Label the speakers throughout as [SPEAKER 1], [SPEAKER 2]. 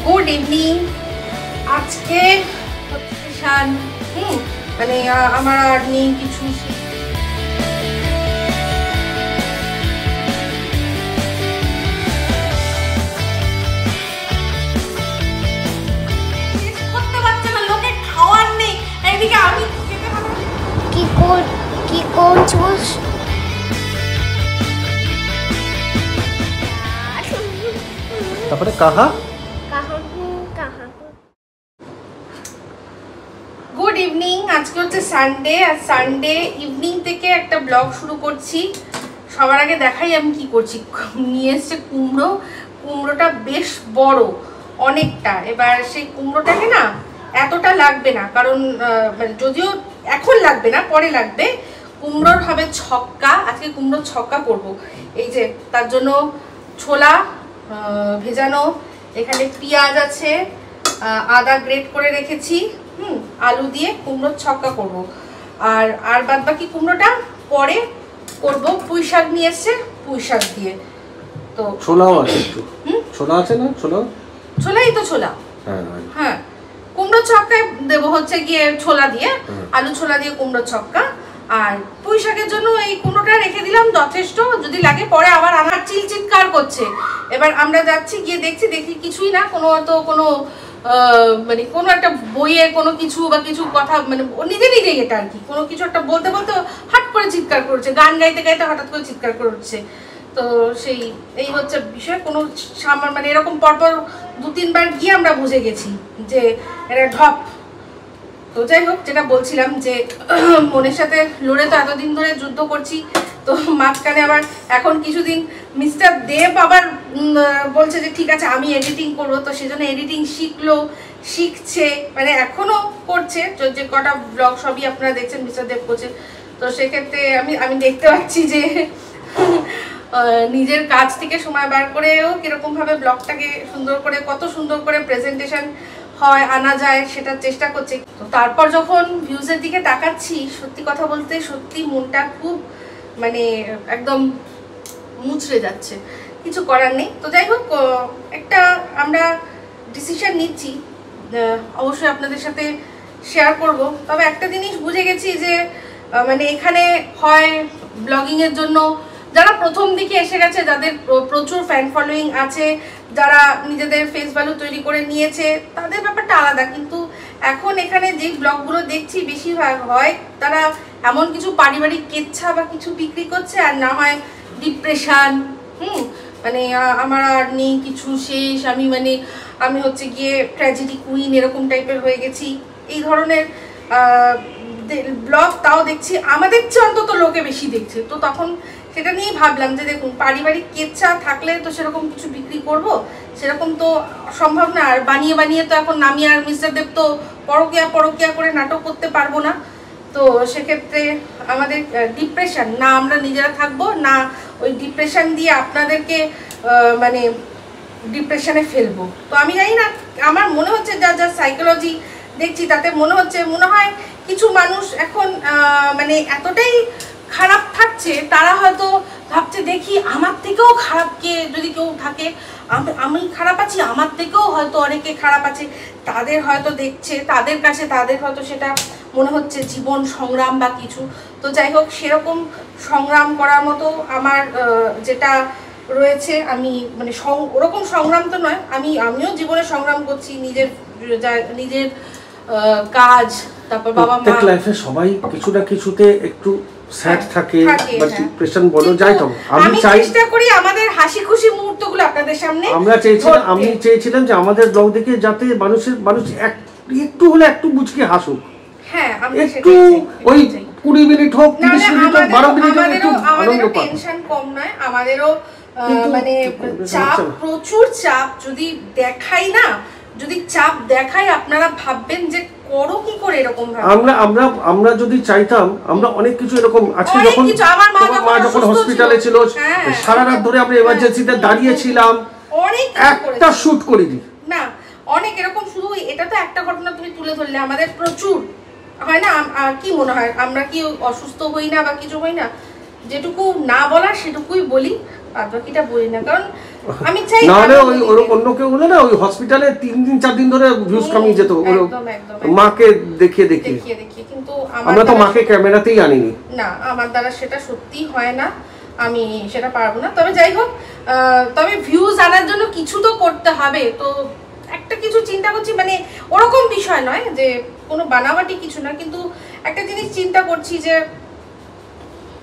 [SPEAKER 1] Good evening. আজকে শান মানে আমার আর নেই কিছু, করতে পারছে না, লোকে খাওয়ার নেই, এদিকে আমি
[SPEAKER 2] কি করছিস?
[SPEAKER 3] তারপরে কাহা
[SPEAKER 1] গুড ইভিনিং। আজকে হচ্ছে সানডে, আর সানডে ইভিনিং থেকে একটা ব্লগ শুরু করছি। সবার আগে দেখাই আমি কি করছি। নিয়ে এসছে কুমড়ো, কুমড়োটা বেশ বড় অনেকটা। এবার সেই কুমড়োটাকে না এতটা লাগবে না, কারণ যদিও এখন লাগবে না, পরে লাগবে। কুমড়োর হবে ছক্কা, আজকে কুমড়োর ছক্কা করব। এই যে তার জন্য ছোলা ভেজানো, এখানে পেঁয়াজ আছে, আদা গ্রেট করে রেখেছি, আলু দিয়ে কুমড়োর ছক্কা করব। আর বাদ বাকি কুমড়োটা পরে করব। পুঁই শাক নিয়ে এসছে, পুঁই শাক দিয়ে। তো
[SPEAKER 3] ছোলাও আছে, একটু ছোলা আছে না? ছোলাই তো ছোলা।
[SPEAKER 1] হ্যাঁ, কুমড়োর ছক্কায় দেবো হচ্ছে গিয়ে ছোলা দিয়ে, আলু ছোলা দিয়ে কুমড়োর ছক্কা। আর পুঁই শাকের জন্য এই কুমড়োটা রেখে দিলাম যথেষ্ট, যদি লাগে পরে আবার আমার চিৎকার করছে। এবার আমরা যাচ্ছি, গিয়ে দেখি কিছুই না, মানে কোনো একটা বইয়ের কোনো কিছু বা কিছু কথা, মানে নিজে এটা আর কি, কোনো কিছু একটা বলতে হাট করে চিৎকার করছে, গান গাইতে হঠাৎ করে চিৎকার করছে। তো এই হচ্ছে বিষয়। কোনো মানে এরকম পরপর 2-3 বার গিয়ে আমরা বুঝে গেছি যে এটা ঢপ। তো যাই হোক, যেটা বলছিলাম যে মনের সাথে লড়ে তো এতদিন ধরে যুদ্ধ করছি, তো মাঝখানে আবার এখন কিছুদিন মিস্টার দেব আবার বলছে যে ঠিক আছে আমি এডিটিং করবো, তো সেজন্য এডিটিং শিখছে, মানে এখনো করছে। যে কটা ব্লগ সবই আপনারা দেখছেন মিস্টার দেব করছে। তো সেক্ষেত্রে আমি দেখতে পাচ্ছি যে নিজের কাজ থেকে সময় বার করেও কিরকম ভাবে ব্লগটাকে কত সুন্দর করে প্রেজেন্টেশন হয় আনা যায়, সেটা চেষ্টা করছে। তো তারপর যখন ভিউজের দিকে তাকাচ্ছি, সত্যি কথা বলতে সত্যি মনটা খুব মানে একদম মুচড়ে যাচ্ছে, কিছু করার নেই। তো যাই হোক, একটা আমরা ডিসিশন নিচ্ছি, অবশ্যই আপনাদের সাথে শেয়ার করব। তবে একটা জিনিস বুঝে গেছি যে মানে এখানে হয় ব্লগিংয়ের জন্য যারা প্রথম দিকে এসে গেছে, যাদের প্রচুর ফ্যান ফলোয়িং আছে, যারা নিজেদের ফেস ভ্যালু তৈরি করে নিয়েছে, তাদের ব্যাপারটা আলাদা। কিন্তু এখন এখানে যে ব্লগগুলো দেখছি বেশিরভাগ হয় তারা এমন কিছু পারিবারিক কেচ্ছা বা কিছু বিক্রি করছে, আর না হয় ডিপ্রেশন, মানে আমার আর নেই কিছু, শেষ, আমি হচ্ছে গিয়ে ট্র্যাজেডি কুইন, এরকম টাইপের হয়ে গেছি। এই ধরনের ব্লগ তাও দেখছি, আমাদের চেয়ে অন্তত লোকে বেশি দেখছে। তো তখন সেটা নিয়েই ভাবলাম যে দেখুন, পারিবারিক কেচ্ছা থাকলে তো সেরকম কিছু বিক্রি করব, সেরকম তো সম্ভব না। আর বানিয়ে তো এখন আমি আর মিস্টার দেব তো পরকিয়া করে নাটক করতে পারবো না। তো সেক্ষেত্রে আমাদের ডিপ্রেশন না আমরা নিজেরা থাকবো, না ওই ডিপ্রেশন দিয়ে আপনাদেরকে মানে ডিপ্রেশনে ফেলবো। তো আমি জানি না, আমার মনে হচ্ছে যা সাইকোলজি দেখছি তাতে মনে হয় কিছু মানুষ এখন মানে এতটাই খারাপ থাকছে, তারা হয়তো ভাবছে দেখি আমার থেকেও খারাপ কে যদি কেউ থাকে, আমি খারাপ আছি, আমার থেকেও হয়তো অনেকে খারাপ আছে, তাদের হয়তো দেখছে, তাদের কাছে তাদের হয়তো সেটা মনে হচ্ছে জীবন সংগ্রাম বা কিছু। তো যাই হোক, সেরকম সংগ্রাম করার মতো আমার যেটা রয়েছে, আমি মানে ওরকম সংগ্রাম তো নয়, আমিও জীবনে সংগ্রাম করছি, নিজের কাজ, তারপর বাবা মা,
[SPEAKER 3] প্রত্যেক লাইফে সবাই কিছু না কিছুতে একটু স্যাড থাকে বা ডিপ্রেশন বলো, যাই তো।
[SPEAKER 1] আমি চেষ্টা করি আমাদের হাসি খুশি মুহূর্তগুলো আপনাদের সামনে।
[SPEAKER 3] আমি চেয়েছিলাম যে আমাদের ব্লগ দেখে যাতে মানুষ একটু হলে একটু বুঝকে হাসুক।
[SPEAKER 1] হ্যাঁ,
[SPEAKER 3] একটু ওই 20 মিনিট হোক, 30 মিনিট হোক, 12 মিনিট হোক, একটু আনন্দ পাক।
[SPEAKER 1] টেনশন কম নয়, আমাদেরও মানে চাপ, প্রচুর চাপ যদি দেখাই না, যদি চাপ দেখাই আপনারা ভাববেন যে করো কি করে এরকম ভাবে।
[SPEAKER 3] আমরা যদি চাইতাম, আমরা অনেক কিছু এরকম, আজকে যখন আমার মা যখন হসপিটালে ছিল, সারা রাত ধরে আমরা এমার্জেন্সিতে দাঁড়িয়েছিলাম, অনেক একটা শুট করিনি
[SPEAKER 1] না, অনেক এরকম। শুধু এটা তো একটা ঘটনা তুমি তুলে ধরলে, আমাদের প্রচুর হয় না। কি মনে হয় আমরা কি অসুস্থ হই না বা কিছু হই না? যেটুকু না বলার সেটুকুই বলি, বাদ বাকিটা বলি না। কারণ আমি চাই
[SPEAKER 3] নাহলে ওই অন্য কেউ হলে না ওই হসপিটালে 3 দিন 4 দিন ধরে ভিউজ কমিয়ে যেত মাকে দেখিয়ে
[SPEAKER 1] কিন্তু
[SPEAKER 3] আমরা তো মাকে ক্যামেরাতেই আনিনি
[SPEAKER 1] না, আমার দ্বারা সেটা সত্যি হয় না, আমি সেটা পারবো না। তবে যাই হোক, তবে ভিউজ আনার জন্য কিছু তো করতে হবে, তো একটা কিছু চিন্তা করছি, মানে ওরকম বিষয় নয় যে কোনো বানাবাটি কিছু না, কিন্তু একটা জিনিস চিন্তা করছি যে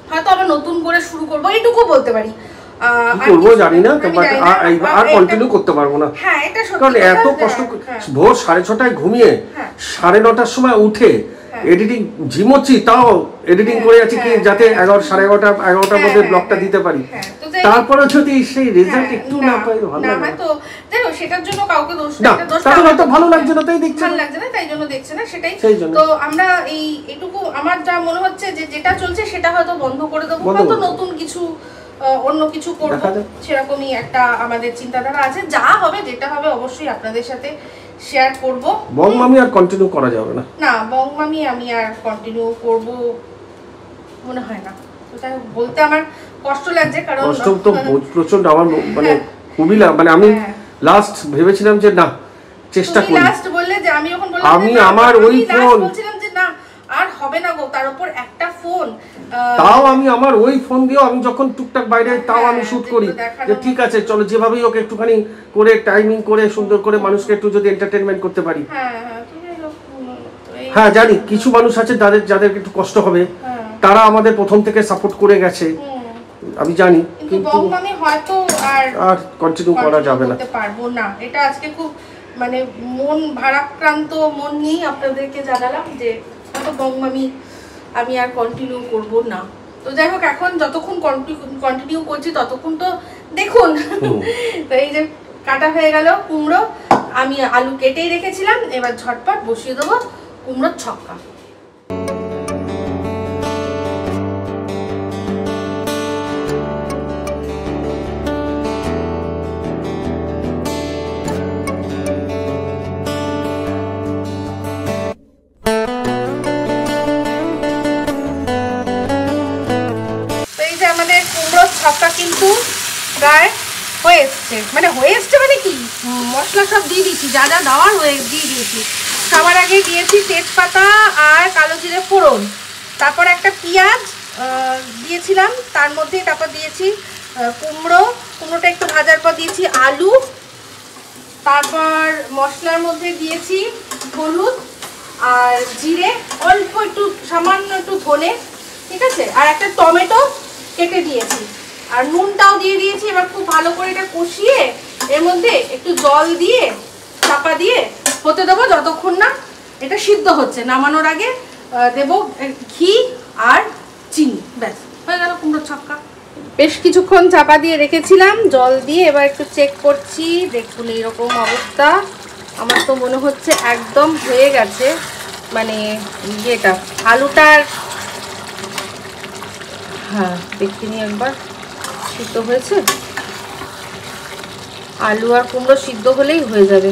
[SPEAKER 1] হয়তো আবার নতুন করে শুরু করবো, এইটুকু বলতে পারি।
[SPEAKER 3] করবো জানি না, আর কন্টিনিউ করতে পারবো না।
[SPEAKER 1] হ্যাঁ, এটা সত্যি,
[SPEAKER 3] কারণ এত কষ্ট, ভোর 6:30টায় ঘুমিয়ে 9:30টার সময় উঠে এডিটিং, ঝিমোচ্ছি তাও এডিটিং করে যাচ্ছি কি যাতে 11:30 মধ্যে ব্লগটা দিতে পারি। তারপরে যদি সেই রেজাল্ট একটু না পাই ভালো
[SPEAKER 1] না, হয়তো দেখো সেটার জন্য কাউকে দোষ
[SPEAKER 3] না, তাহলে হয়তো ভালো লাগছে না তাই দেখছে,
[SPEAKER 1] ভালো লাগছে না তাই জন্য দেখছে না, সেটাই। তো আমরা এইটুকু আমার যা মনে হচ্ছে যে যেটা চলছে সেটা হয়তো বন্ধ করে দেবো, হয়তো নতুন কিছু অন্য কিছু করবো, সেরকমই একটা আমাদের চিন্তাধারা আছে। যা হবে যেটা হবে অবশ্যই আপনাদের সাথে শেয়ার করব।
[SPEAKER 3] বংমামি আর কন্টিনিউ করা যাবে না,
[SPEAKER 1] না বংমামি আমি আর কন্টিনিউ করব মনে হয় না, ওটা বলতে আমার কষ্ট লাগছে, কারণ
[SPEAKER 3] কষ্ট তো প্রচন্ড আমার, মানে খুবই মানে আমি লাস্ট ভেবেছিলাম যে না চেষ্টা করি,
[SPEAKER 1] লাস্ট বললে যে আমি যখন বললাম
[SPEAKER 3] আমি আমার ওই ফোন
[SPEAKER 1] বলছিলাম যে না আর হবে না গো, তার উপর একটা ফোন,
[SPEAKER 3] তাও আমি আমার ওই ফোন দিয়েও আমি যখন টুকটাক বাইরে তাও আমি শুট করি যে ঠিক আছে চলো যেভাবেই ওকে একটুখানি করে টাইমিং করে সুন্দর করে মানুষকে একটু যদি এন্টারটেইনমেন্ট করতে পারি। হ্যাঁ জানি কিছু মানুষ আছে যাদের একটু কষ্ট হবে, তারা আমাদের প্রথম থেকে সাপোর্ট করে গেছে, আমি জানি, কিন্তু
[SPEAKER 1] আমি হয়তো
[SPEAKER 3] আর কন্টিনিউ করা যাবে না,
[SPEAKER 1] পারবো না। এটা আজকে খুব মানে মন ভারাক্রান্ত মন নিয়ে আপনাদেরকে জানালাম যে হয়তো বংমামি আমি আর কন্টিনিউ করব না। তো যাই হোক, এখন যতক্ষণ কন্টিনিউ করছি ততক্ষণ তো দেখুন। তো এই যে কাটা হয়ে গেল কুমড়ো, আমি আলু কেটেই রেখেছিলাম, এবার ঝটপট বসিয়ে দেবো কুমড়োর ছক্কা। ছক্কা কিন্তু প্রায় হয়ে এসছে, মানে কি মশলা সব দিয়ে দিয়েছি, যা যা দেওয়ার দিয়ে দিয়েছি। সবার আগে দিয়েছি তেজপাতা আর কালো জিরে ফোড়ন, তারপর একটা পেঁয়াজ দিয়েছিলাম তার মধ্যে, তারপর দিয়েছি কুমড়োটা একটু ভাজার পর দিয়েছি আলু, তারপর মশলার মধ্যে দিয়েছি হলুদ আর জিরে, অল্প একটু সামান্য একটু ধনে, ঠিক আছে, আর একটা টমেটো কেটে দিয়েছি, আর নুনটাও দিয়ে দিয়েছি। এবার খুব ভালো করে এটা কষিয়ে এর মধ্যে একটু জল দিয়ে চাপা দিয়ে হতে দেবো যতক্ষণ না এটা সিদ্ধ হচ্ছে। নামানোর আগে দেব ঘি আর চিনি, ব্যাস হয়ে গেল কুমড়োর ছক্কা। বেশ কিছুক্ষণ চাপা দিয়ে রেখেছিলাম জল দিয়ে, এবার একটু চেক করছি, দেখুন এইরকম অবস্থা। আমার তো মনে হচ্ছে একদম হয়ে গেছে, মানে ইয়েটা আলুটার, হ্যাঁ দেখিনি একবার, সিদ্ধ হয়েছে। আলু আর কুমড়ো সিদ্ধ হলেই হয়ে যাবে।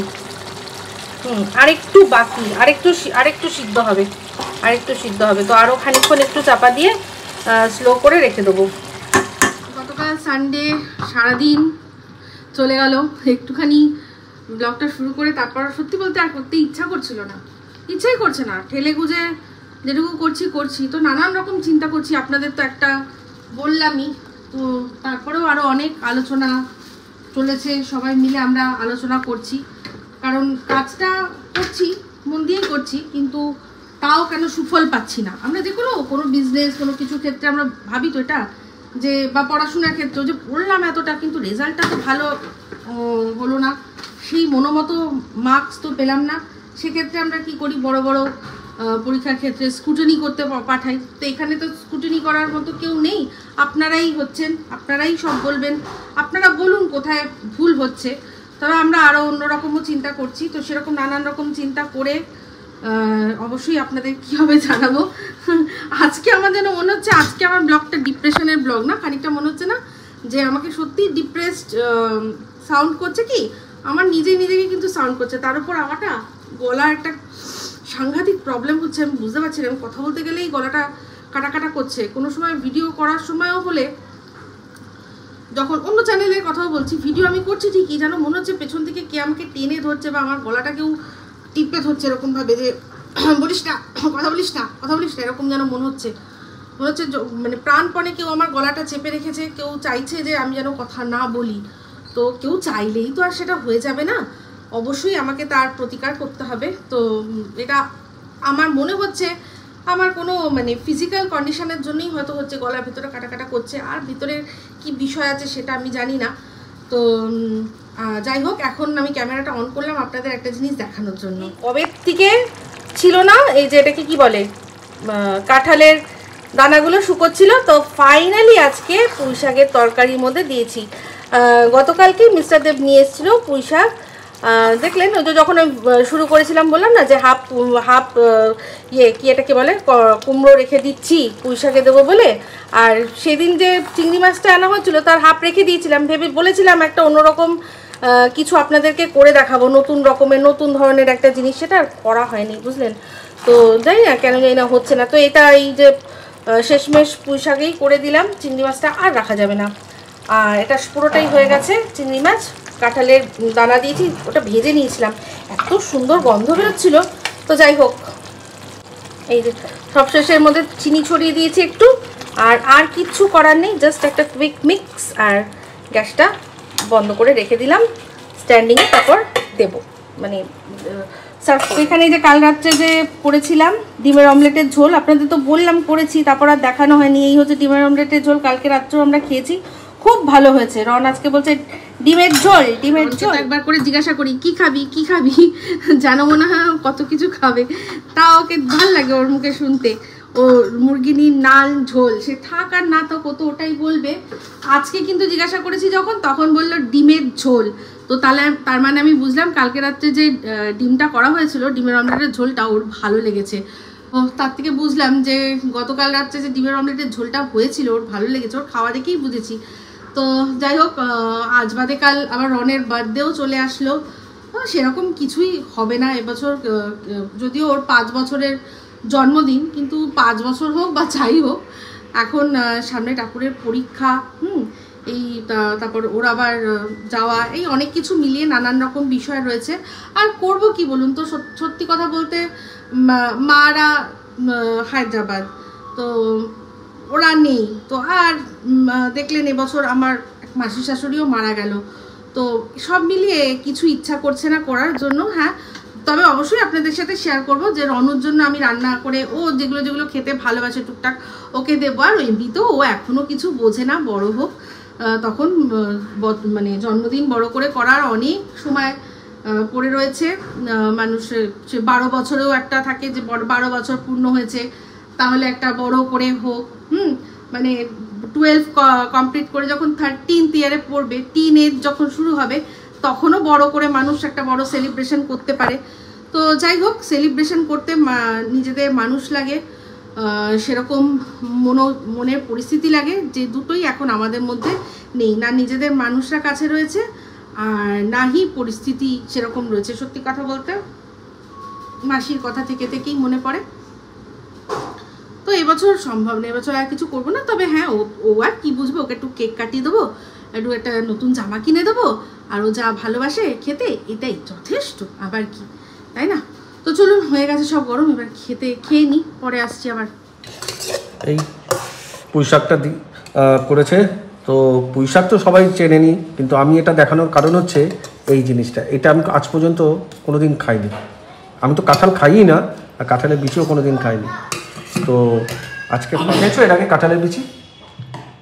[SPEAKER 1] আরেকটু বাকি, আরেকটু সিদ্ধ হবে, তো আরও খানিকক্ষণ একটু চাপা দিয়ে স্লো করে রেখে দেবো। গতকাল সানডে সারাদিন চলে গেল, একটুখানি ব্লগটা শুরু করে তারপর সত্যি বলতে আর করতে ইচ্ছাই করছে না, ঠেলে গুজে যেটুকু করছি। তো নানান রকম চিন্তা করছি, আপনাদের তো একটা বললামই, তো তারপরেও আরও অনেক আলোচনা চলেছে, সবাই মিলে আমরা আলোচনা করছি, কারণ কাজটা করছি মন দিয়েই করছি, কিন্তু তাও কেন সুফল পাচ্ছি না। আমরা যে কোনো বিজনেস কোনো কিছু ক্ষেত্রে আমরা ভাবি তো এটা যে, বা পড়াশোনার ক্ষেত্রেও যে পড়লাম এতটা, কিন্তু রেজাল্টটা তো ভালো হলো না, সেই মনোমতো মার্কস তো পেলাম না, সেক্ষেত্রে আমরা কি করি, বড় বড় পরীক্ষার ক্ষেত্রে স্ক্রুটিনি করতে পাঠাই। তো এখানে তো স্ক্রুটিনি করার মতো কেউ নেই, আপনারাই হচ্ছেন, আপনারাই সব বলবেন, আপনারা বলুন কোথায় ভুল হচ্ছে। তবে আমরা আরও অন্যরকমও চিন্তা করছি, তো সেরকম নানান রকম চিন্তা করে অবশ্যই আপনাদের কী হবে জানাবো। আজকে আমার যেন মনে হচ্ছে আজকে আমার ব্লগটা ডিপ্রেশনের ব্লগ না, খানিকটা মনে হচ্ছে না যে আমাকে সত্যি ডিপ্রেসড সাউন্ড করছে, কি আমার নিজেকে কিন্তু সাউন্ড করছে। তার উপর আমারটা গলা একটা সাংঘাতিক প্রবলেম হচ্ছে, আমি বুঝতে পারছি না, কথা বলতে গেলেই গলাটা কাটা করছে। কোনো সময় ভিডিও করার সময়ও হলে যখন অন্য চ্যানেলের কথাও বলছি, ভিডিও আমি করছি ঠিকই, যেন মনে হচ্ছে পেছন থেকে কে আমাকে টেনে ধরছে বা আমার গলাটা কেউ টিপে ধরছে এরকমভাবে, যে বলিস না, কথা বলিস না, কথা বলিস না, এরকম যেন মনে হচ্ছে মানে প্রাণপণে কেউ আমার গলাটা চেপে রেখেছে, কেউ চাইছে যে আমি যেন কথা না বলি। তো কেউ চাইলেই তো আর সেটা হয়ে যাবে না, অবশ্যই আমাকে তার প্রতিকার করতে হবে। তো এটা আমার মনে হচ্ছে আমার কোনো মানে ফিজিক্যাল কন্ডিশনের জন্যই হয়তো হচ্ছে, গলার ভিতরে কাটা কাটা করছে, আর ভিতরে কি বিষয় আছে সেটা আমি জানি না। তো যাই হোক, এখন আমি ক্যামেরাটা অন করলাম আপনাদের একটা জিনিস দেখানোর জন্য। কবের থেকে ছিল না, এই যে এটাকে কি বলে, কাঁঠালের দানাগুলো শুকোচ্ছিল, তো ফাইনালি আজকে পুঁই শাকের তরকারির মধ্যে দিয়েছি। গতকালকে মিস্টার দেব নিয়ে এসেছিলো পুঁই শাক, দেখলেন ওই যে যখন আমি শুরু করেছিলাম বললাম না যে হাফ কি এটাকে বলে কুমড়ো রেখে দিচ্ছি পুঁই শাকে দেবো বলে, আর সেদিন যে চিংড়ি মাছটা আনা হয়েছিল তার হাফ রেখে দিয়েছিলাম, ভেবে বলেছিলাম একটা অন্যরকম কিছু আপনাদেরকে করে দেখাবো, নতুন রকমের নতুন ধরনের একটা জিনিস, সেটা আর করা হয়নি বুঝলেন। তো জানি না কেন জানি না হচ্ছে না, তো এটা এই যে শেষমেশ পুঁই শাকেই করে দিলাম, চিংড়ি মাছটা আর রাখা যাবে না। আর এটা পুরোটাই হয়ে গেছে চিংড়ি মাছ, কাঁঠালের দানা দিয়েছি, ওটা ভেজে নিয়েছিলাম, এত সুন্দর গন্ধ বেরোচ্ছিল। তো যাই হোক, এই যে সবশেষের মধ্যে চিনি ছড়িয়ে দিয়েছি একটু, আর কিচ্ছু করার নেই, জাস্ট একটা কুইক মিক্স, আর গ্যাসটা বন্ধ করে রেখে দিলাম স্ট্যান্ডিংয়ে, তারপর দেবো মানে এখানে যে কাল রাত্রে যে করেছিলাম ডিমের অমলেটের ঝোল, আপনাদের তো বললাম করেছি, তারপর আর দেখানো হয়নি। এই হচ্ছে ডিমের অমলেটের ঝোল, কালকে রাত্রেও আমরা খেয়েছি, খুব ভালো হয়েছে। রন আজকে বলছে ডিমের ঝোল, ডিমের ঝোল। একবার করে জিজ্ঞাসা করি কি খাবি কি খাবি, জানো মনে হয় কত কিছু খাবে, তা ওকে ভাল লাগে ওর মুখে শুনতে। ও মুরগিনির নাল ঝোল, সে থাক আর না থাক ও তো ওটাই বলবে। আজকে কিন্তু জিজ্ঞাসা করেছি যখন, তখন বললো ডিমের ঝোল, তো তার মানে আমি বুঝলাম কালকে রাত্রে যে ডিমটা করা হয়েছিল, ডিমের অমলেটের ঝোলটা ওর ভালো লেগেছে। ও তার থেকে বুঝলাম যে গতকাল রাত্রে যে ডিমের অমলেটের ঝোলটা হয়েছিল ওর ভালো লেগেছে, ওর খাওয়া দেখেই বুঝেছি। তো যাই হোক, আজ বাদে কাল আবার রনের বার্থডেও চলে আসলো, সেরকম কিছুই হবে না এবছর, যদিও ওর 5 বছরের জন্মদিন, কিন্তু 5 বছর হোক বা যাই হোক, এখন সামনে ঠাকুরের পরীক্ষা, এই তারপর ওর আবার যাওয়া, এই অনেক কিছু মিলিয়ে নানান রকম বিষয় রয়েছে। আর করব কি বলুন তো, সত্যি কথা বলতে মারা হায়দ্রাবাদ, তো ওরা নেই, তো আর দেখলেন এবছর আমার এক মাসি শাশুড়িও মারা গেল, তো সব মিলিয়ে কিছু ইচ্ছা করছে না করার জন্য। হ্যাঁ, তবে অবশ্যই আপনাদের সাথে শেয়ার করব যে রনুর জন্য আমি রান্না করে, ও যেগুলো খেতে ভালোবাসে টুকটাক ওকে দেবো। আর এমনিতেও ও এখনও কিছু বোঝে না, বড় হোক তখন মানে জন্মদিন বড় করে করার অনেক সময় পড়ে রয়েছে। মানুষের 12 বছরেও একটা থাকে যে 12 বছর পূর্ণ হয়েছে, তাহলে একটা বড় করে হোক, মানে 12 কমপ্লিট করে যখন 13th ইয়ারে পড়বে, টিন এজ যখন শুরু হবে, তখনও বড় করে মানুষ একটা বড় সেলিব্রেশন করতে পারে। তো যাই হোক, সেলিব্রেশন করতে নিজেদের মানুষ লাগে, সেরকম মনের পরিস্থিতি লাগে, যে দুটোই এখন আমাদের মধ্যে নেই, না নিজেদের মানুষরা কাছে রয়েছে আর নাহি পরিস্থিতি সেরকম রয়েছে। সত্যি কথা বলতে মাসির কথা থেকেই মনে পড়ে। তো এবছর সম্ভব না, এবছর আর কিছু করবো না। তবে হ্যাঁ, ও আর কি বুঝবে, ওকে একটু কেক কাটিয়ে দেবো, একটু একটা নতুন জামা কিনে দেবো, আর ও যা ভালোবাসে খেতে এটাই যথেষ্ট, আবার কি, তাই না? তো চলুন, হয়ে গেছে সব গরম, এবার খেয়ে নিই, পরে আসছি আবার।
[SPEAKER 3] এই পুঁই শাকটা করেছে, তো পুঁই শাক তো সবাই চেনে নি, কিন্তু আমি এটা দেখানোর কারণ হচ্ছে এই জিনিসটা, এটা আমি আজ পর্যন্ত কোনোদিন খাইনি। আমি তো কাঁঠাল খাইই না, আর কাঁঠালের বিচিও কোনোদিন খাইনি। তো আজকে খেয়েছো এর আগে কাঁঠালের বিচি?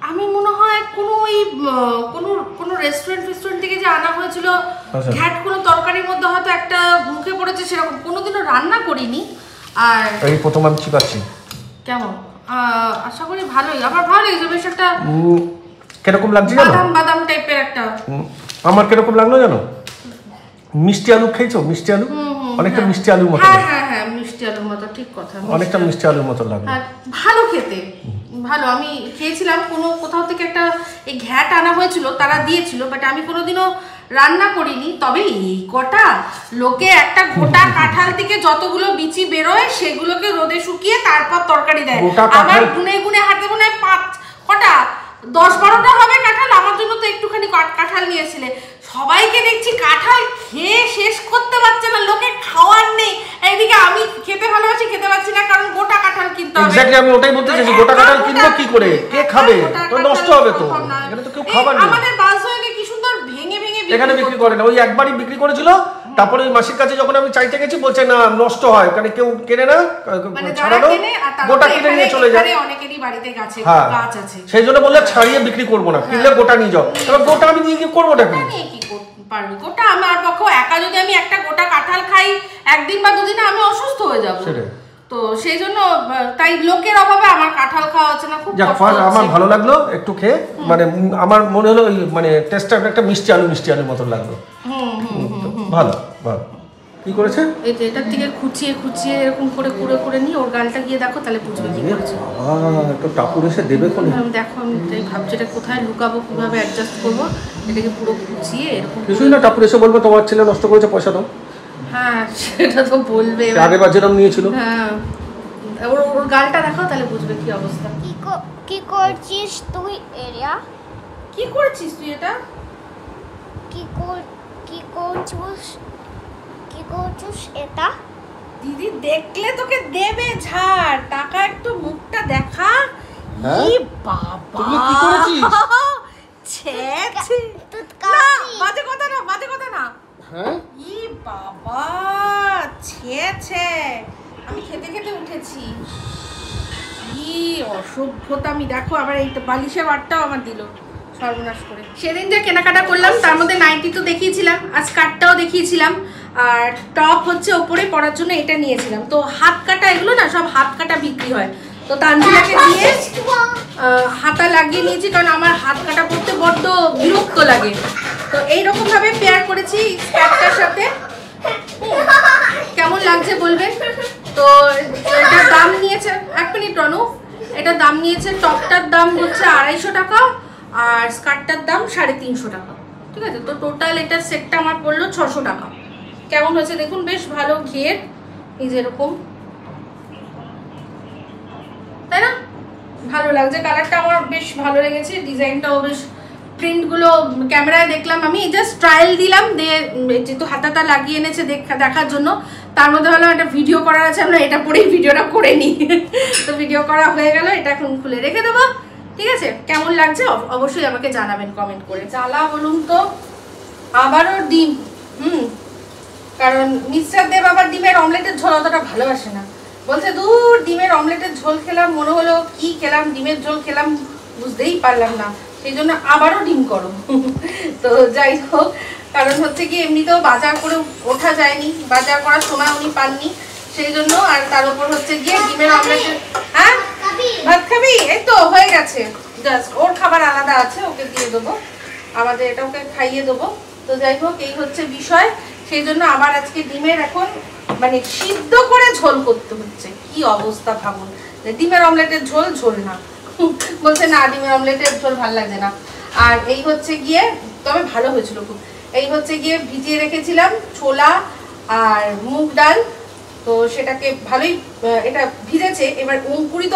[SPEAKER 1] আমি মনে হয় কোনো রেস্টুরেন্ট থেকে যে আনা হয়েছিল, ঘ্যাট কোনো তরকারির মধ্যে হয়তো একটা মুখে পড়েছে, সেরকম কোনোদিনও রান্না করিনি। আর
[SPEAKER 3] এই প্রথম আমি চিবাচ্ছি।
[SPEAKER 1] কেমন? আশা করি ভালোই, আমার ভালো লেগেছে, বেশ একটা
[SPEAKER 3] কিরকম লাগছে জানো?
[SPEAKER 1] বাদাম টাইপের একটা।
[SPEAKER 3] আমার কিরকম লাগলো জানো? মিষ্টি আলু খেয়েছো? মিষ্টি আলু, অনেকটা মিষ্টি আলুর মতো।
[SPEAKER 1] হ্যাঁ, মিষ্টি আলুর মতো, ঠিক কথা,
[SPEAKER 3] অনেকটা মিষ্টি আলুর মতো লাগলো।
[SPEAKER 1] ভালো খেতে, ভালো। আমি খেয়েছিলাম কোথাও থেকে একটা এই ঘ্যাট আনা হয়েছিল, তারা দিয়েছিল, বাট আমি কোনোদিনও রান্না করিনি। তবে এই কটা লোকে একটা গোটা কাঁঠাল থেকে যতগুলো বিচি বেরোয় সেগুলোকে রোদে শুকিয়ে তারপর তরকারি দেয়। আমার গুনে হাতে মনে হয় 10-12টা হবে কাঁঠাল, আমার জন্য তো একটুখানি কাঁঠাল নিয়েছিলে। সবাইকে দেখছি কাঁঠাল খেয়ে শেষ করতে পারছে না, লোকে খাওয়ার নেই। এইদিকে আমি খেতে ভালোবাসি, খেতে পাচ্ছি না, কারণ গোটা কাঁঠাল কিনতে হবে।
[SPEAKER 3] এক্স্যাক্টলি, আমি ওটাই বলতে চাইছি, গোটা কাঁঠাল কিনবো কি করে, কে খাবে? তো নষ্ট হবে তো, এখানে তো কেউ খাবার নেই।
[SPEAKER 1] আমাদের বালসইনে কি সুন্দর ভেঙে ভেঙে
[SPEAKER 3] এখানে বিক্রি করে না, ওই একবারই বিক্রি করেছিল, তারপরে ওই মাসির কাছে যখন আমি চাইতে গেছি বলছে না নষ্ট হয়, ওখানে কেউ কেনে না, ছাড়ানো গোটা কিনে নিয়ে চলে যায়।
[SPEAKER 1] অনেকেরই বাড়িতে গাছ আছে,
[SPEAKER 3] সেই জন্য বললে ছাড়িয়ে বিক্রি করবো না, কিনলে গোটা নিয়ে যাও। এবার গোটা আমি নিয়ে গিয়ে করবোটা কি?
[SPEAKER 1] পারবি গোটা? আমার পক্ষে একা যদি আমি একটা গোটা কাঁঠাল খাই একদিন বা দুদিনে আমি অসুস্থ হয়ে যাবো। তো সেই জন্য তাই লোকের অভাবে আমার কাঁঠাল খাওয়া হচ্ছে না। খুব
[SPEAKER 3] আমার ভালো লাগলো একটু খেয়ে, মানে আমার মনে হলো মানে টেস্টটা একটা মিষ্টি আলুর মতো লাগলো। ভালো ভালো। কি করেছে?
[SPEAKER 1] এই যে এটার থেকে খুঁচিয়ে খুঁচিয়ে এরকম করে কুড়ে কুড়ে নিয়ে ওর গালটা গিয়ে দেখো, তাহলে বুঝবে কি করেছে।
[SPEAKER 3] একটু টাপুর এসে দেবে কোন?
[SPEAKER 1] দেখো আমি ভাবছি এটা কোথায় লুকাবো, কিভাবে অ্যাডজাস্ট করবো। এটাকে পুরো খুঁচিয়ে এরকম
[SPEAKER 3] কিছুই না, টাপুর এসে বলবো তোমার ছেলে নষ্ট করেছে, পয়সা দাও।
[SPEAKER 1] হ্যাঁ সেটা তো বলবে,
[SPEAKER 3] আগেরবার যেরকম নিয়েছিল।
[SPEAKER 1] হ্যাঁ ওর গালটা দেখো, তাহলে বুঝবে কি অবস্থা।
[SPEAKER 2] কি করছিস তুই এরিয়া?
[SPEAKER 1] কি করছিস তুই এটা?
[SPEAKER 2] কি করছিস এটা?
[SPEAKER 1] দিদি দেখলে তোকে দেবে ঝাড়, টাকা একটু মুখটা দেখা। ই বাবা
[SPEAKER 3] তুমি কি করেছিস?
[SPEAKER 1] ছে বাজে কথা না, বাজে কথা না।
[SPEAKER 3] হ্যাঁ
[SPEAKER 1] ই বাবা ছে আমি খেতে খেতে উঠেছি। কি অসভ্যতা। আমি দেখো আবার এই বালিশের বারটাও আমার দিল সর্বনাশ করে। সেদিন যে কেনাকাটা করলাম তার মধ্যে নাইটি তো দেখিয়েছিলাম, আর স্কার্টটাও দেখিয়েছিলাম, আর টপ হচ্ছে ওপরে পরার জন্য এটা নিয়েছিলাম। তো হাত কাটা এগুলো না সব হাত কাটা বিক্রি হয়, তো তানজিলাকে দিয়ে হাতা লাগিয়ে নিয়েছি, কারণ আমার হাত কাটা পড়তে বড্ড বিরক্ত লাগে। তো এইরকম ভাবে পেয়ার করেছি স্কার্টটার সাথে। কেমন লাগছে বলবেন। তো এটার দাম নিয়েছে, 1 মিনিট রনু, এটার দাম নিয়েছে, টপটার দাম হচ্ছে 250 টাকা আর স্কার্টটার দাম 350 টাকা। ঠিক আছে, তো টোটাল এটার সেটটা আমার পড়লো 600 টাকা। কেমন হয়েছে দেখুন, বেশ ভালো ঘের, এই যে এরকম, তাই না? ভালো লাগছে, কালারটা আমার বেশ ভালো লেগেছে, ডিজাইনটাও বেশ, প্রিন্টগুলো ক্যামেরায় দেখলাম, আমি জাস্ট ট্রায়াল দিলাম, দিয়ে যেহেতু হাতাটা লাগিয়ে এনেছে দেখার জন্য, তার মধ্যে ভাবলাম একটা ভিডিও করার আছে, আমরা এটা পরেই ভিডিওটা করে নিই। তো ভিডিও করা হয়ে গেল, এটা এখন খুলে রেখে দেবো। ঠিক আছে, কেমন লাগছে অবশ্যই আমাকে জানাবেন কমেন্ট করে। জ্বালা বলুন তো, আবারও ডিম। কারণ মিস্টার দেব আবার ডিমের অমলেটের ঝোল অতটা ভালোবাসে না, বলছে দূর ডিমের অমলেটের ঝোল খেলাম, মনে হলো কি খেলাম, ডিমের ঝোল খেলাম, বুঝতেই পারলাম না, সেই জন্য আবারও ডিম করো। তো যাই হোক, কারণ হচ্ছে কি এমনিতেও বাজার করে ওঠা যায়নি, বাজার করার সময় উনি পাননি, সেই জন্য। আর তার উপর হচ্ছে গিয়ে ডিমের অমলেটের। হ্যাঁ ভাত খাবি? এই তো হয়ে গেছে, জাস্ট ওর খাবার আলাদা আছে, ওকে দিয়ে দেবো, আমাদের এটা ওকে খাইয়ে দেবো। তো যাই হোক, এই হচ্ছে বিষয়, সেই জন্য আমার আজকে ডিমের এখন মানে সিদ্ধ করে ঝোল করতে হচ্ছে। কি অবস্থা ভাবুন, ডিমের অমলেটের ঝোল না, বলছে না ডিমের অমলেটের ঝোল ভালো লাগছে না। আর এই হচ্ছে গিয়ে, তবে ভালো হয়েছিল খুব, এই হচ্ছে গিয়ে ভিজিয়ে রেখেছিলাম ছোলা আর মুগ ডাল, তো সেটাকে ভালোই এটা ভিজেছে, এবার অঙ্কুরিত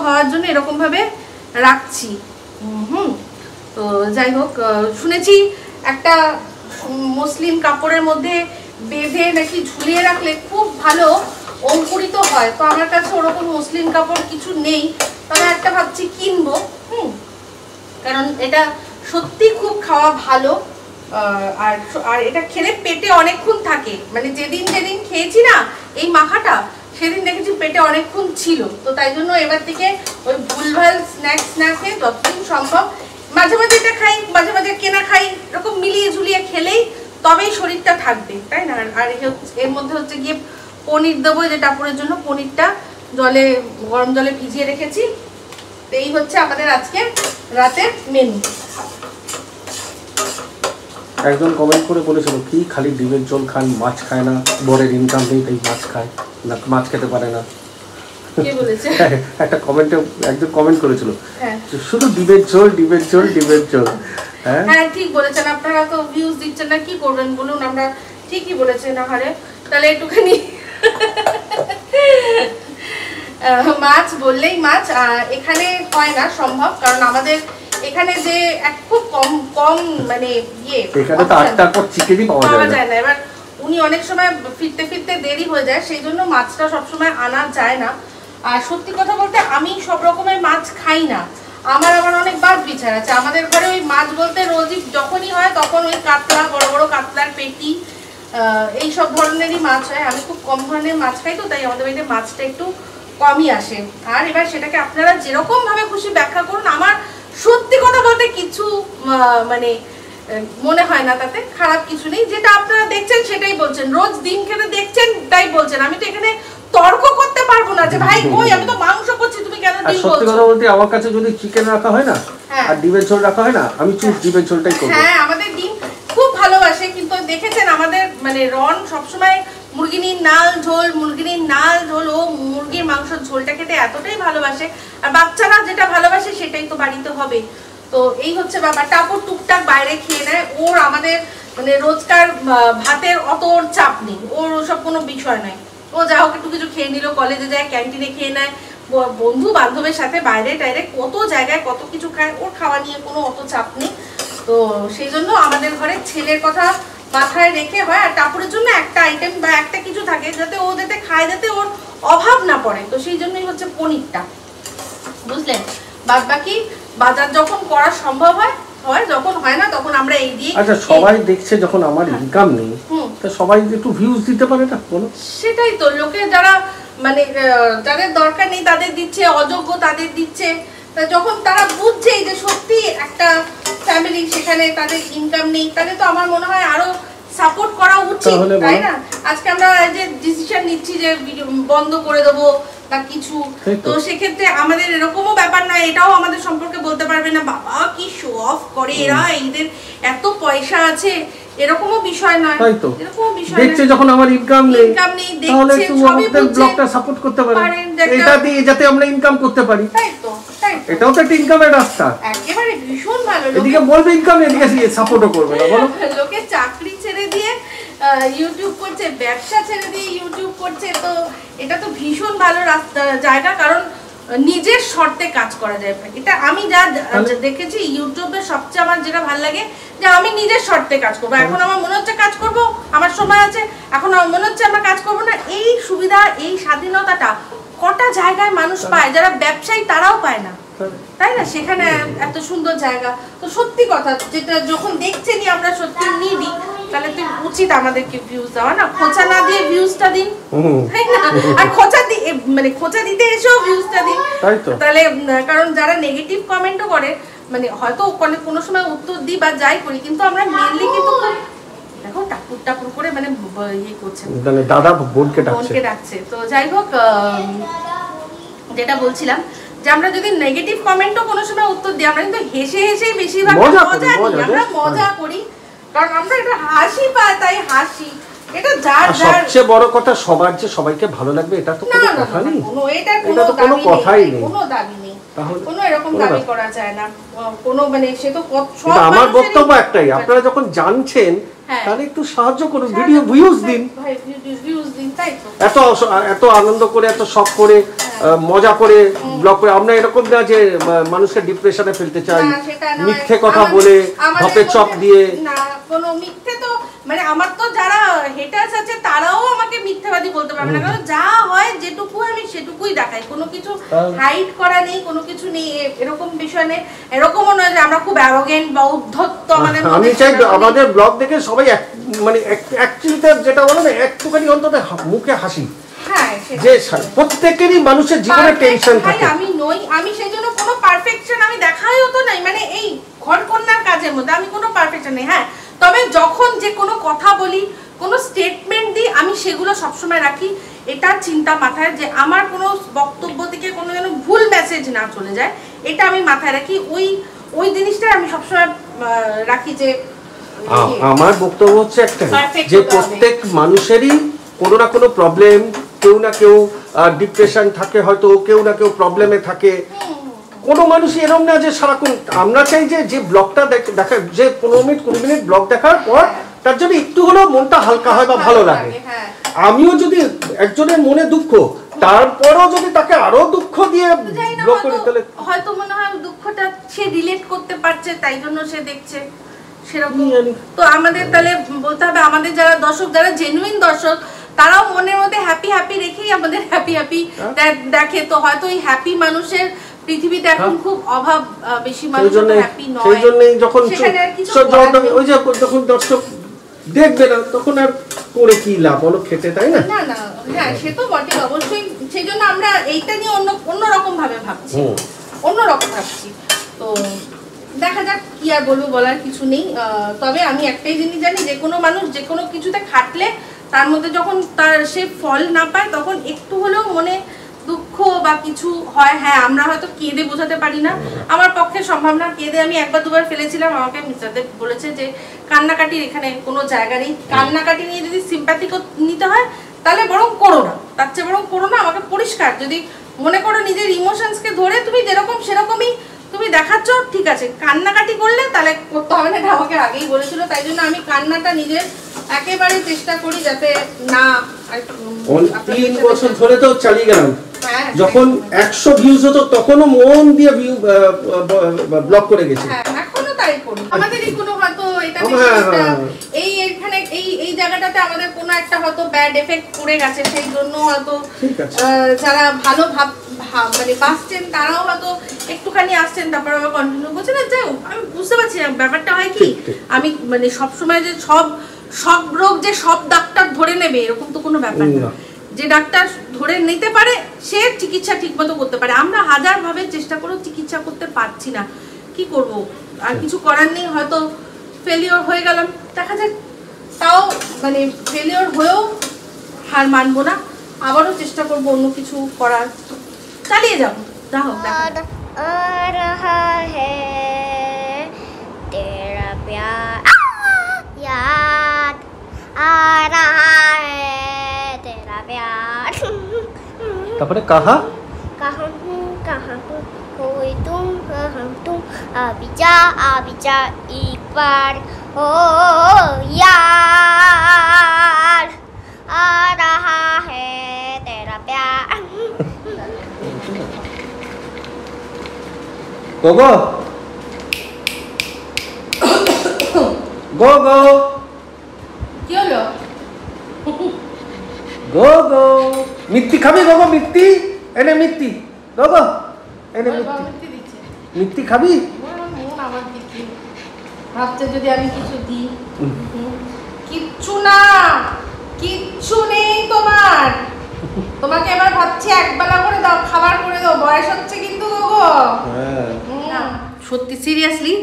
[SPEAKER 1] হওয়ার জন্য এরকম ভাবে রাখছি। তো যাই হোক, শুনেছি একটা মসলিন কাপড়ের মধ্যে বেঁধে নাকি ঝুলিয়ে রাখলে খুব ভালো অঙ্কুরিত হয়। তো আমার কাছে ওরকম মসলিন কাপড় কিছু নেই, তবে একটা ভাবছি কিনবো। কারণ এটা সত্যি খুব খাওয়া ভালো, আর এটা খেলে পেটে অনেকক্ষণ থাকে, মানে যেদিন খেয়েছি না এই মাখাটা, সেদিন দেখেছি পেটে অনেকক্ষণ ছিল। তো তাই জন্য এবার থেকে ওই ভুলভাল স্ন্যাক্স না খেয়ে যতদিন সম্ভব মাঝে মাঝে এটা খাই, মাঝে মাঝে কেনা খাই, এরকম মিলিয়ে ঝুলিয়ে খেলেই তবেই শরীরটা থাকবে, তাই না? আর এর মধ্যে হচ্ছে গিয়ে পনির দেবো, যে টাপুরের জন্য পনিরটা গরম জলে ভিজিয়ে রেখেছি। তো এই হচ্ছে আমাদের আজকে রাতের মেনু।
[SPEAKER 3] একজন কমেন্ট করে বলেছিল কি খালি ডিমের ঝোল খান, মাছ খায় না, বরের ইনকাম নেই তাই মাছ খায় না, মাছ খেতে পারে না।
[SPEAKER 1] কে বলেছে?
[SPEAKER 3] একটা কমেন্টে একজন কমেন্ট করেছিল
[SPEAKER 1] হ্যাঁ
[SPEAKER 3] শুধু ডিমের ঝোল।
[SPEAKER 1] হ্যাঁ ঠিক বলেছেন, আপনারা তো ভিউজ দিচ্ছেন না, কি করবেন বলুন, আমরা ঠিকই বলেছেন। আহারে তাহলে একটুখানি মাছ বললেই মাছ এখানে হয় না সম্ভব, কারণ আমাদের এখানে যে খুব কম কম মানে
[SPEAKER 3] এখানে তো 8টার পর চিকেনই পাওয়া যায় না।
[SPEAKER 1] এবার উনি অনেক সময় ফিরতে ফিরতে দেরি হয়ে যায়, সেই জন্য মাছটা সবসময় আনা যায় না। আর সত্যি কথা বলতে আমি সব রকমের মাছ খাই না, আমার অনেক বাদ বিচার আছে। আমাদের ঘরে ওই মাছ বলতে রোজই যখনই হয় তখন ওই কাতলা, বড় বড় কাতলার পেটি, এই সব ধরনেরই মাছ হয়। আমি খুব কম ধরনের মাছ খাই, তো তাই আমাদের বাড়িতে মাছটা একটু কমই আসে। আর এবার সেটাকে আপনারা যেরকম ভাবে খুশি ব্যাখ্যা করুন, আমার সত্যি কথা বলতে কিছু মানে মনে হয় না, তাতে খারাপ কিছু নেই। যেটা আপনারা দেখছেন সেটাই বলছেন, রোজ ডিম খেতে দেখছেন তাই বলছেন। আমি তো এখানে তর্ক করতে পারবো না যে ভাই কই আমি তো মাংস করছি তুমি কেন ডিম বলছো।
[SPEAKER 3] সত্যি কথা বলতে আমার কাছে যদি চিকেন রাখা হয় না আর ডিমের ঝোল রাখা হয় না, আমি চুপ ডিমের ঝোলটাই করব।
[SPEAKER 1] হ্যাঁ, আমাদের ডিম খুব ভালোবাসে, কিন্তু দেখেছেন আমাদের মানে রন সবসময় মুরগির নাল ঝোল, ও মুরগির মাংসের ঝোলটা খেতে এতটাই ভালোবাসে, আর বাচ্চারা যেটা ভালোবাসে সেটাই তো বাড়িতে হবে। তো এই হচ্ছে ব্যাপার। টাপুর টুকটাক বাইরে খেয়ে নেয়, ওর আমাদের মানে রোজকার ভাতের অত ওর চাপ নেই, ওর ওসব কোনো বিষয় নয়। ও যা হোক একটু কিছু খেয়ে নিল, কলেজে যায় ক্যান্টিনে খেয়ে নেয়, বন্ধু বান্ধবের সাথে বাইরে টাইরে কত জায়গায় কত কিছু খায়, ওর খাওয়া নিয়ে কোনো অত চাপ নেই। তো সেই জন্য আমাদের ঘরে ছেলের কথা মাথায় রেখে হয়, আর টাপুরের জন্য একটা আইটেম বা একটা কিছু থাকে যাতে ও যাতে খায়, যাতে ওর অভাব না পড়ে। তো সেই জন্যই হচ্ছে পনিরটা, বুঝলেন। বাদ বাকি বাজার যখন করা সম্ভব হয়, যখন হয় না তখন আমরা এই দিয়ে।
[SPEAKER 3] আচ্ছা, সবাই দেখছে যখন আমার ইনকাম নেই, তো সবাই একটু ভিউজ দিতে পারে না বলো?
[SPEAKER 1] সেটাই তো, লোকে যারা মানে যাদের দরকার নেই তাদের দিচ্ছে, অযোগ্য তাদের দিচ্ছে। যখন তারা বুঝছে যে সত্যি একটা ফ্যামিলি সেখানে তাদের ইনকাম নেই, তাহলে তো আমার মনে হয় আরো সাপোর্ট করা উচিত, তাই না? আজকে আমরা যে ডিসিশন নিচ্ছি যে বন্ধ করে দেবো বা কিছু, তো সেক্ষেত্রে আমাদের এরকমও ব্যাপার নয়, এটাও আমাদের সম্পর্কে বলতে পারবে না বাবা কি শো অফ করে এরা, এদের এত পয়সা আছে, এরকমও বিষয় নয়। এরকমও বিষয়
[SPEAKER 3] দেখছে যখন আমার ইনকাম নেই, তাহলে
[SPEAKER 1] দেখছে
[SPEAKER 3] তুমি আমাদের ব্লগটা সাপোর্ট করতে পারো, এটা দিয়ে যাতে আমরা ইনকাম করতে পারি।
[SPEAKER 1] তাই তো,
[SPEAKER 3] এটাও তো একটা ইনকামের রাস্তা।
[SPEAKER 1] একেবারে ভীষণ ভালো।
[SPEAKER 3] এদিকে বলবে ইনকাম, এদিকে সাপোর্টও করবে না, বলো?
[SPEAKER 1] লোকে চাকরি ছেড়ে দিয়ে ইউটিউব করছে, ব্যবসা ছেড়ে দিয়ে ইউটিউব করছে, তো এটা তো ভীষণ ভালো জায়গা, কারণ নিজের শর্তে কাজ করা যায়। এটা আমি যা দেখেছি ইউটিউবে সবচেয়ে আমার যেটা ভালো লাগে যে আমি নিজের শর্তে কাজ করবো। এখন আমার মনে হচ্ছে কাজ করব, আমার সময় আছে, এখন আমার মনে হচ্ছে আমরা কাজ করবো না। এই সুবিধা, এই স্বাধীনতাটা কটা জায়গায় মানুষ পায়, যারা ব্যবসায়ী তারাও পায় না, তাই না? সেখানে এত সুন্দর জায়গা। তো সত্যি কথা, যেটা যখন দেখছেনি আমরা সত্যি নিডি, তাহলে তো উচিত আমাদেরকে ভিউজ দেওয়া, না? খোঁচা না দিয়ে ভিউজটা দিন, তাই না? আর খোঁচা দিয়ে মানে খোঁচা দিতে এসেও ভিউজটা দিন, তাহলে। কারণ যারা নেগেটিভ কমেন্টও করে, মানে হয়তো কোনো সময় উত্তর দিই বা যাই করি, কিন্তু আমরা মেনলি কিন্তু দেখো টাপুর টাপুর করে মানে ইয়ে করছে,
[SPEAKER 3] মানে দাদা বোনকে
[SPEAKER 1] ডাকছে। তো যাই হোক, যেটা বলছিলাম যে আমরা যদি নেগেটিভ কমেন্টও কোনো সময় উত্তর দিই, আমরা কিন্তু হেসে হেসেই বেশিরভাগ আমরা মজা করি, কারণ আমরা এটা হাসি পাই, তাই হাসি। এটা
[SPEAKER 3] সবচেয়ে বড় কথা, সবার যে সবাইকে ভালো লাগবে এটা তো কোনো কথা নেই,
[SPEAKER 1] এটা তো কোনো কথাই নেই, কোনো দাবি নেই,
[SPEAKER 3] তাহলে
[SPEAKER 1] কোনো এরকম দাবি করা যায় না কোনো, মানে সে তো
[SPEAKER 3] আমার বক্তব্য একটাই, আপনারা যখন জানছেন তাহলে একটু সাহায্য করুন, ভিডিও ভিউজ দিন, এত আনন্দ করে, এত শখ করে, মজা করে ব্লগ করে। আমরা এরকম না যে মানুষকে ডিপ্রেশনে ফেলতে চাই, মিথ্যে কথা বলে ভাপের চপ দিয়ে
[SPEAKER 1] না, কোনো মিথ্যে তো মানে আমার তো যারা হেটার্স আছে তারাও আমাকে মিথ্যাবাদী বলতে পারবে না, কারণ যা হয় যেটুকু আমি সেটুকুই দেখাই, কোনো কিছু হাইড করা নেই, কোনো কিছু নেই, এরকম বিষয় নেই। এরকমও নয় যে আমরা খুব অ্যারোগেন্ট বা উদ্ধত্ত আমাদের।
[SPEAKER 3] আমি চাই আমাদের ব্লগ দেখে সবাই মানে অ্যাকচুয়ালি যেটা বলে না, একটুখানি অন্তত মুখে হাসি, যে প্রত্যেকেরই মানুষের জীবনে টেনশন থাকে।
[SPEAKER 1] আমি সেজন্য কোনো পারফেকশন আমি দেখাইও তো নাই, মানে এই ঘর কন্যার কাজের মধ্যে আমি কোনো পারফেকশন নেই। হ্যাঁ, তবে যখন যে কোনো কথা বলি, কোনো স্টেটমেন্ট দিই, আমি সেগুলো সবসময় রাখি এটা চিন্তা মাথায়, যে আমার কোনো বক্তব্য থেকে কোনো যেন ভুল মেসেজ না চলে যায়, এটা আমি মাথায় রাখি। ওই জিনিসটা আমি সবসময় রাখি। যে
[SPEAKER 3] আমার বক্তব্য হচ্ছে একটাই, যে প্রত্যেক মানুষেরই কোনো না কোনো প্রবলেম, কেউ না কেউ ডিপ্রেশন থাকে, হয়তো কেউ না কেউ প্রবলেমে থাকে। কোনো মানুষই এরকম না যে সারাক্ষণ। আমরা চাই যে ব্লগটা দেখা, যে 15 মিনিট 20 মিনিট ব্লগ দেখার পর তার জন্য একটু হলেও মনটা হালকা হয় বা ভালো লাগে। আমিও যদি একজনের মনে দুঃখ, তারপরও যদি তাকে আরো দুঃখ দিয়ে ব্লক করে তাহলে
[SPEAKER 1] হয়তো মনে হয় দুঃখটা সে রিলেট করতে পারছে তাই জন্য সে দেখছে সেরকম। তো আমাদের তাহলে বলতে হবে আমাদের যারা দর্শক, যারা জেনুইন দর্শক, তারাও মনের মধ্যে হ্যাপি হ্যাপি রেখেই আমাদের হ্যাপি হ্যাপি দেখে। তো হয়তো এই হ্যাপি মানুষের পৃথিবীতে এখন খুব অভাব, বেশি মানুষ হ্যাপি নয়।
[SPEAKER 3] সেই জন্যই যখন ওই যে যখন দর্শক দেখবে না তখন আর করে কি লাভ বলো খেতে, তাই না?
[SPEAKER 1] না না, হ্যাঁ সে তো বটে অবশ্যই। সেই জন্য আমরা এইটা নিয়ে অন্যরকম ভাবে ভাবছি, অন্যরকম ভাবছি। তো দেখা যাক, কি আর বলবো, বলার কিছু নেই। তবে আমি একটাই জিনিস জানি, যে কোনো মানুষ যে কোনো কিছুতে খাটলে তার মধ্যে যখন তার সে ফল না পায় তখন একটু হলেও মনে দুঃখ বা কিছু হয়। হ্যাঁ, আমরা হয়তো কেঁদে বোঝাতে পারি না, আমার পক্ষে সম্ভব না। কেঁদে আমি একবার দুবার ফেলেছিলাম, আমাকে মিস্টারদেব বলেছে যে কান্নাকাটির এখানে কোনো জায়গা নেই, কান্নাকাটি নিয়ে যদি সিম্প্যাথি নিতে হয় তাহলে বরং করো না, তার চেয়ে বরং করো না। আমাকে পরিষ্কার যদি মনে করো নিজের ইমোশনসকে ধরে তুমি যেরকম সেরকমই তুমি দেখাচ্ছ, ঠিক আছে। কান্নাকাটি করলে তাহলে করতে হবে না, এটা আমাকে আগেই বলেছিল। তাই জন্য আমি কান্নাটা নিজের একেবারে চেষ্টা করি যাতে না।
[SPEAKER 3] 3 বছর ধরে তো চালিয়ে গেলাম, যখন 100 ভিউজ হতো তখনও মন দিয়ে ভিউ ব্লক করে গেছে।
[SPEAKER 1] এখনো তাই করি। আমাদের কোনো হয়তো এটা এই এখানে এই জায়গাটাতে আমাদের কোনো একটা হয়তো ব্যাড এফেক্ট পড়ে গেছে, সেই জন্য হয়তো যারা ভালো মানে বাসছেন তারাও হয়তো একটুখানি আসছেন, তারপর আবার কন্টিনিউ করছেন। যাই হোক, আমি বুঝতে পারছি না ব্যাপারটা হয় কি, আমি মানে সবসময় যে সব রোগ যে সব ডাক্তার ধরে নেবে এরকম তো কোনো ব্যাপার না। যে ডাক্তার ধরে নিতে পারে সে চিকিৎসা ঠিকমতো করতে পারে। আমরা হাজারভাবে চেষ্টা করেও চিকিৎসা করতে পারছি না, কি করব? আর কিছু করার নেই, হয়তো ফেলিওর হয়ে গেলাম, দেখা যাক। তাও মানে ফেলিওর হয়েও হার মানবো না, আবারও চেষ্টা করব অন্য কিছু করার, চালিয়ে যাবো। দেখো
[SPEAKER 3] তারপরে কাহা
[SPEAKER 2] कोई तुम हम तुम अभी जा एक बार हो यार आ रहा है तेरा प्यार।
[SPEAKER 3] गोगो गोगो
[SPEAKER 1] কি হলো?
[SPEAKER 3] गोगो मिट्टी खाबी? गोगो मिट्टी एने मिट्टी गोगो এনে মিষ্টি খাবি?
[SPEAKER 1] ভাবছে যদি আমি কিছু দিই, কিচ্ছু না, কিচ্ছু নেই তোমার। তোমাকে এবার ভাবছি একবেলা করে দাও, খাবার করে দাও, বয়স হচ্ছে কিন্তু গো। সত্যি সিরিয়াসলি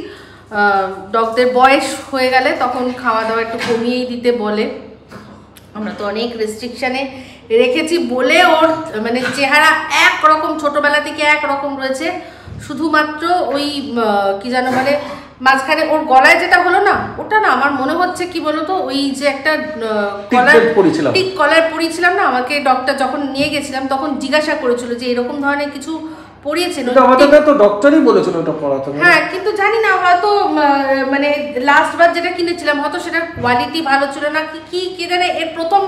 [SPEAKER 1] ডগদের বয়স হয়ে গেলে তখন খাওয়া দাওয়া একটু কমিয়েই দিতে বলে। আমরা তো অনেক রেস্ট্রিকশানে রেখেছি বলে ওর মানে চেহারা একরকম, ছোটবেলা থেকে একরকম রয়েছে। শুধুমাত্র ওই কি যেন বলে মাঝখানে ওর গলায় যেটা হলো না, ওটা না আমার মনে হচ্ছে কি বলতো, ওই যে একটা টিক কলার পরিয়েছিলাম না, আমাকে ডক্টর যখন নিয়ে গেছিলাম তখন জিজ্ঞাসা করেছিল যে এরকম ধরনের কিছু পরিয়েছিল।
[SPEAKER 3] তো ডক্টরই বলেছিল ওটা পরাতে।
[SPEAKER 1] হ্যাঁ, কিন্তু জানি না হয়তো মানে লাস্ট বার যেটা কিনেছিলাম হয়তো সেটার কোয়ালিটি ভালো ছিল না কি জানে। এর প্রথম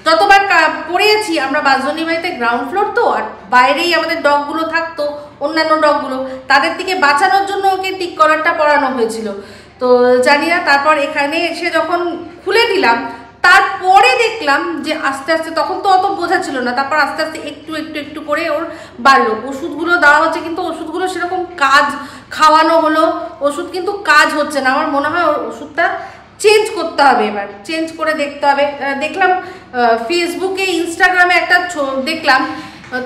[SPEAKER 1] যতবার পরিয়েছি আমরা বাসনি বাড়িতে গ্রাউন্ড ফ্লোর তো, আর বাইরেই আমাদের ডগগুলো থাকতো, অন্যান্য ডগগুলো, তাদের থেকে বাঁচানোর জন্য ওকে টিক কলারটা পরানো হয়েছিল। তো জানি না, তারপর এখানে এসে যখন খুলে দিলাম তারপরে দেখলাম যে আস্তে আস্তে, তখন তো অত বোঝা ছিল না, তারপর আস্তে আস্তে একটু করে ওর বাড়লো। ওষুধগুলো দেওয়া হচ্ছে কিন্তু ওষুধগুলো সেরকম কাজ, খাওয়ানো হলো ওষুধ কিন্তু কাজ হচ্ছে না। আমার মনে হয় ওষুধটা চেঞ্জ করতে হবে, এবার চেঞ্জ করে দেখতে হবে। দেখলাম ফেসবুকে ইনস্টাগ্রামে একটা দেখলাম,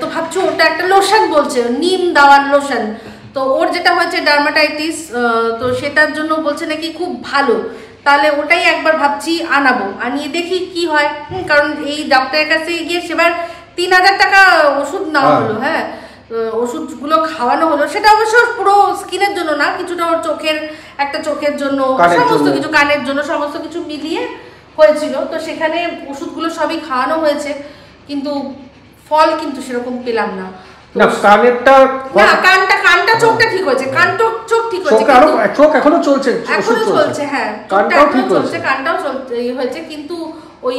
[SPEAKER 1] তো ভাবছো ওটা একটা লোশন বলছে, নিম দেওয়ার লোশন। তো ওর যেটা হয়েছে ডার্মাটাইটিস, তো সেটার জন্য বলছে নাকি খুব ভালো। তাহলে ওটাই একবার ভাবছি আনাবো, আনিয়ে দেখি কি হয়। কারণ এই ডক্টরের কাছে গিয়ে সেবার 3000 টাকা ওষুধ নেওয়া হলো। হ্যাঁ, ওষুধগুলো খাওয়ানো হলো, সেটা অবশ্য পুরো স্কিনের জন্য না, কিছুটা ওর চোখের জন্য, সমস্ত কিছু, কানের জন্য, সমস্ত কিছু মিলিয়ে হয়েছিল। তো সেখানে ওষুধগুলো সবই খাওয়ানো হয়েছে, কিন্তু ফল কিন্তু সেরকম পেলাম না। কানটা চোখটা ঠিক হয়েছে, চোখ ঠিক হয়েছে,
[SPEAKER 3] চোখ এখনো চলছে,
[SPEAKER 1] হ্যাঁ, কানটাও চলছে, কিন্তু ওই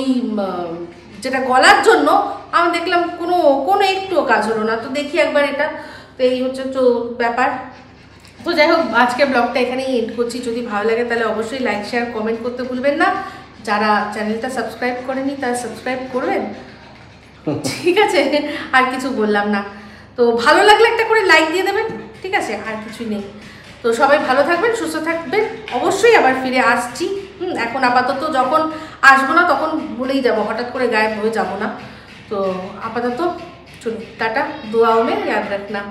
[SPEAKER 1] যেটা গলার জন্য আমি দেখলাম কোনো একটুও কাজ হলো না। তো দেখি একবার এটা, তো এই হচ্ছে তো ব্যাপার। তো যাই হোক, আজকে ব্লগটা এখানেই এন্ড করছি। যদি ভালো লাগে তাহলে অবশ্যই লাইক শেয়ার কমেন্ট করতে ভুলবেন না। যারা চ্যানেলটা সাবস্ক্রাইব করেনি তারা সাবস্ক্রাইব করবেন, ঠিক আছে? আর কিছু বললাম না। তো ভালো লাগলে একটা করে লাইক দিয়ে দেবেন, ঠিক আছে? আর কিছুই নেই। তো সবাই ভালো থাকবেন, সুস্থ থাকবেন। অবশ্যই আবার ফিরে আসছি। এখন আপাতত যখন আসবো না তখন বলেই যাবো, হঠাৎ করে গায়েব হয়ে যাবো না। তো আপাতত চলুন, টাটা, দুআ মে ইয়াদ রাখনা।